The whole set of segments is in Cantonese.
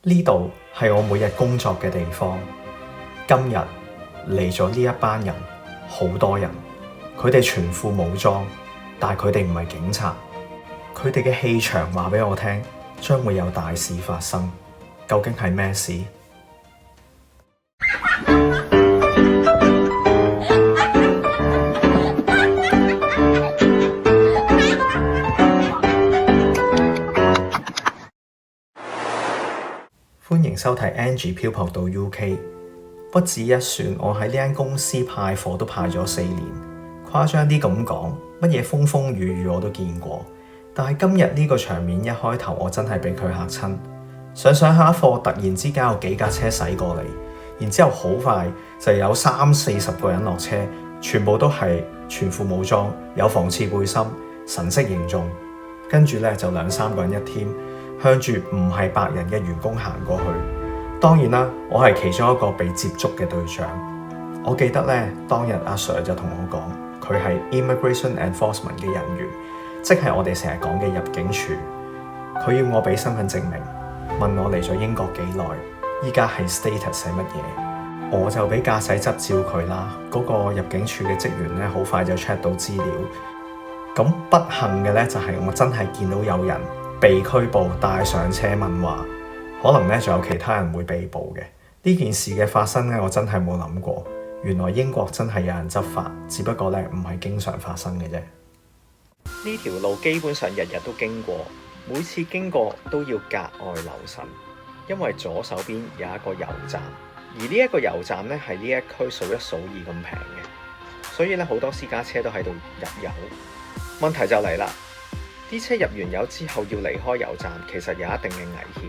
呢度係我每日工作嘅地方。今日嚟咗呢一班人，好多人，佢哋全副武裝，但係佢哋唔係警察。佢哋嘅氣場話俾我聽，將會有大事發生。究竟係咩事？歡迎收睇 Angie 漂泊到 UK。屈指一算，我喺呢間公司派貨都派咗4年。誇張啲咁講，乜嘢風風雨雨我都見過。但係今日呢個場面一開頭，我真係俾佢嚇親。上下課，突然之間有幾架車駛過嚟，然之後好快就有30-40個人落車，全部都係全副武裝，有防刺背心，神色凝重。跟住咧就2-3個人一 team，向住唔係白人嘅員工行過去。當然啦，我係其中一個被接觸嘅對象。我記得咧，當日阿 Sir 就同我講，佢係 Immigration Enforcement 嘅人員，即係我哋成日講嘅入境處。佢要我俾身份證明，問我嚟咗英國幾耐，依家係 status 係乜嘢。我就俾駕駛執照佢啦。嗰個入境處嘅職員咧，好快就 check 到資料。咁不幸嘅咧，就係我真係見到有人被拘捕，帶上車問話。可能咧仲有其他人會被捕嘅。呢件事嘅發生咧，我真係冇諗過。原來英國真係有人執法，只不過咧唔係經常發生嘅啫。呢條路基本上日日都經過，每次經過都要格外留神，因為左手邊有一個油站，而呢一個油站咧係呢一區數一數二咁平嘅，所以咧好多私家車都喺度入油。問題就嚟啦，啲車入完油之後要離開油站，其實有一定嘅危險。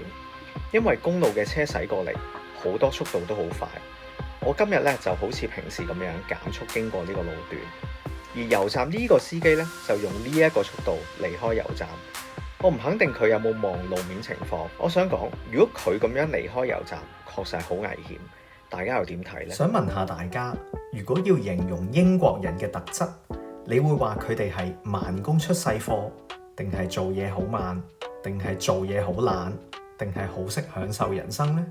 因為公路嘅車駛過嚟，好多速度都好快。我今日咧就好似平時咁樣減速經過呢個路段，而油站呢個司機咧就用呢一個速度離開油站。我唔肯定佢有冇望路面情況。我想講，如果佢咁樣離開油站，確實係好危險。大家又點睇呢？想問下大家，如果要形容英國人嘅特質，你會話佢哋係慢工出細貨，定係做嘢好慢，定係做嘢好懶，定係好識享受人生呢？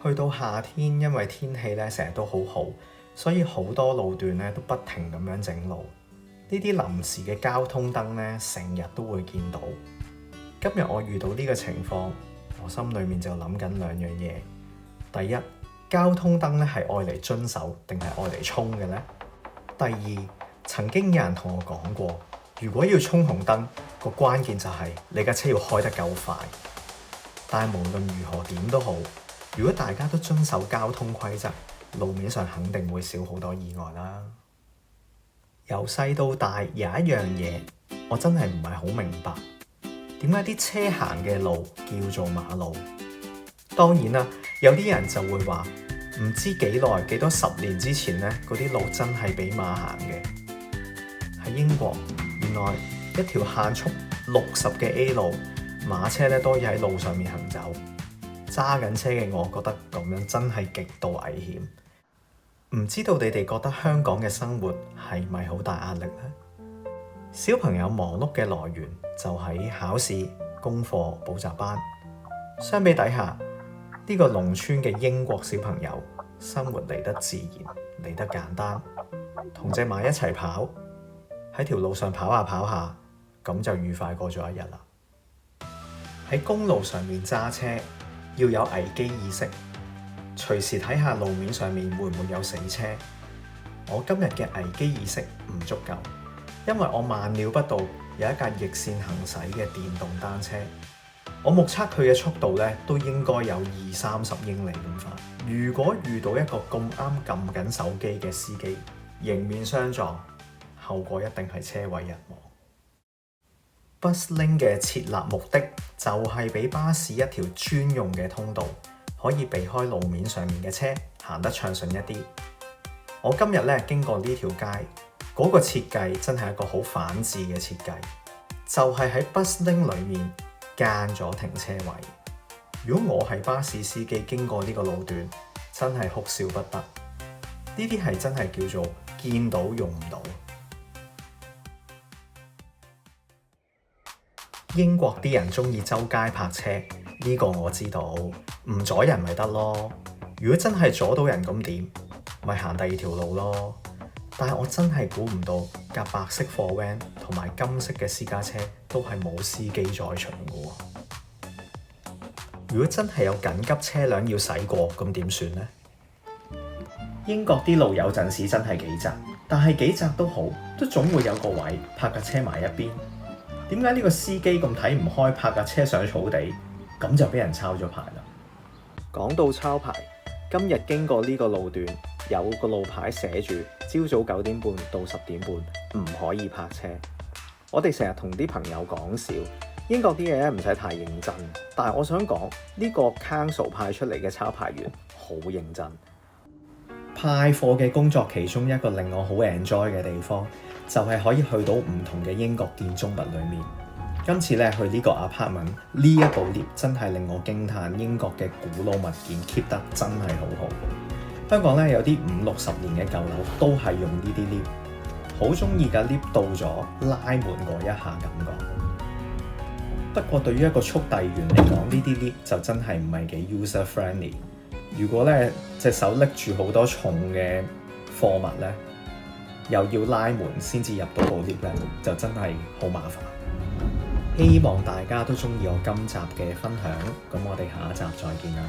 去到夏天，因為天氣咧成日都好好，所以好多路段咧都不停咁樣整路。呢啲臨時嘅交通燈咧，成日都會見到。今日我遇到呢個情況，我心裏面就諗緊2樣嘢。第一，交通燈咧係愛嚟遵守定係愛嚟衝嘅呢？第二，曾經有人同我講過，如果要衝紅燈，個關鍵就係你架車要開得夠快。但係無論如何點都好，如果大家都遵守交通規則，路面上肯定會少好多意外啦。由細到大有一樣嘢，我真係唔係好明白，點解啲車行嘅路叫做馬路？當然啦，有啲人就會話，唔知幾耐幾多10年之前咧，嗰啲路真係俾馬行嘅。喺英國，原來一條限速60嘅 A 路，馬車咧都要喺路上面行走。揸緊車嘅我覺得咁樣真係極度危險。唔知道你哋覺得香港嘅生活係咪好大壓力呢？小朋友忙碌嘅來源就喺考試、功課、補習班。相比底下，呢個農村嘅英國小朋友生活嚟得自然，嚟得簡單，同隻馬一齊跑，喺條路上跑下跑下，咁就愉快過咗一日啦。喺公路上面揸車，要有危機意識，隨時睇下路面上面會唔會有死車。我今日嘅危機意識唔足夠，因為我萬料不到有一架逆線行駛嘅電動單車。我目測佢嘅速度咧都應該有20-30英里咁快。如果遇到一個咁啱撳緊手機嘅司機，迎面相撞，後果一定係車毀人亡。Buslink 嘅設立目的就係俾巴士一條專用嘅通道，可以避開路面上面嘅車，行得暢順一啲。我今日咧經過呢條街，嗰個設計真係一個好反智嘅設計，就係喺 Buslink 裏面間咗停車位。如果我係巴士司機經過呢個路段，真係哭笑不得。呢啲係真係叫做見到用唔到。英國啲人鍾意周街泊車，呢個我知道，唔阻人咪得咯。如果真係阻到人咁點？咪行第二條路咯。但係我真係估唔到架白色貨 van 同埋金色嘅私家車都係冇司機在場嘅喎。如果真係有緊急車輛要駛過，咁點算呢？英國啲路有陣時真係幾窄，但係幾窄都好，都總會有個位泊架車埋一邊。點解呢個司機咁睇唔開，泊架車上草地，咁就俾人抄咗牌啦？講到抄牌，今日經過呢個路段，有個路牌寫住朝早9點半到10點半唔可以泊車。我哋成日同啲朋友講笑，英國啲嘢咧唔使太認真，但係我想講呢個 Council 派出嚟嘅抄牌員好認真。派貨嘅工作其中一個令我好 enjoy 嘅地方，就係可以去到唔同嘅英國建築物裏面。今次咧去呢個 apartment 呢一部 lift 真係令我驚嘆，英國嘅古老物件 keep 得真係好好。香港咧有啲50-60年嘅舊樓都係用呢啲 lift， 好中意架 lift 到咗拉門嗰一下感覺。不過對於一個速遞員嚟講，呢啲 lift 就真係唔係幾 user friendly。如果咧隻手拎住好多重嘅貨物咧，又要拉門先至入到部 lift 咧，就真係好麻煩。希望大家都中意我今集嘅分享，咁我哋下一集再見啦。